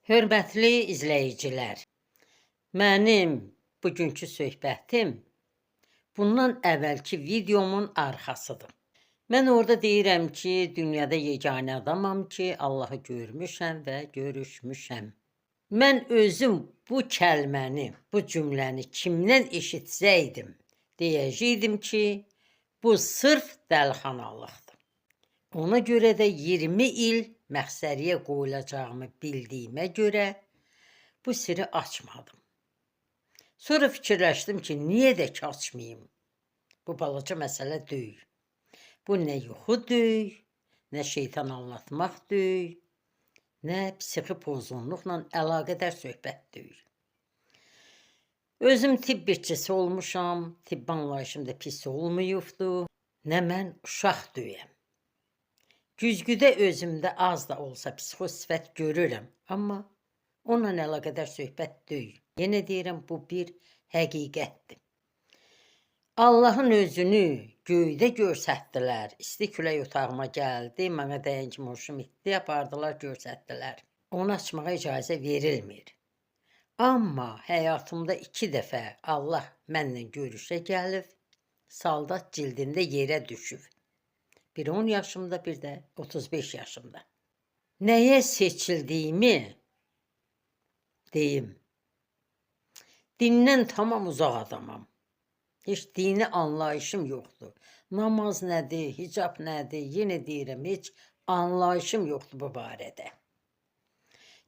Hörmətli izləyicilər, mənim bugünkü söhbətim bundan əvvəlki videomun arxasıdır. Mən orada deyirəm ki, dünyada yeganə adamam ki, Allahı görmüşəm və görüşmüşəm. Mən özüm bu kəlməni, bu cümləni kimdən eşitsəydim, deyəcəydim ki, bu sırf dəlixanalıqdır. Ona görə də 20 il məxsəriyə qoyulacağımı bildiyimə görə bu siri açmadım. Sonra fikirləşdim ki, niyə də ki açmayayım? Bu balaca məsələ deyil. Bu nə yuxu deyil, nə şeytan anlatmaq deyil, nə psixi pozğunluqla əlaqədar söhbət deyil. Özüm tibb işçisi olmuşam, tibb anlayışım da pis olmayıbdır, nə mən uşaq deyəm. Güzgüdə özümdə az da olsa psixoz sifət görürəm, amma onunla əlaqədar söhbət deyil. Yenə deyirəm, bu bir həqiqətdir. Allahın özünü göydə görsətdilər. İsti külək otağıma gəldi, mənə dəyən kimi hoşum etdi, apardılar, görsətdilər. Onu açmağa icazə verilmir. Amma həyatımda 2 dəfə Allah mənlə görüşə gəlib, saldat cildində yerə düşüb. Bir 10 yaşımda, bir də 35 yaşımda. Nəyə seçildiyimi deyim. Dindən tamam uzaq adamam. Heç dini anlayışım yoxdur. Namaz nədir, hicab nədir, yenə deyirəm, heç anlayışım yoxdur bu barədə.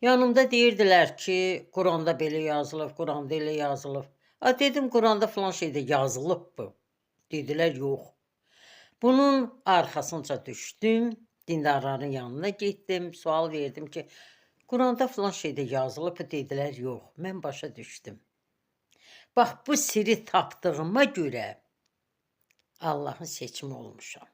Yanımda deyirdilər ki, Quranda belə yazılıb, Quranda elə yazılıb. Dedim, Quranda falan şeydə yazılıb bu. Dedilər, yox. Bunun arxasınca düşdüm, dindarların yanına getdim, sual verdim ki, Quranda falan şeydə yazılıb, dedilər, yox. Mən başa düşdüm. Bax, bu siri tapdığıma görə Allahın seçimi olmuşam.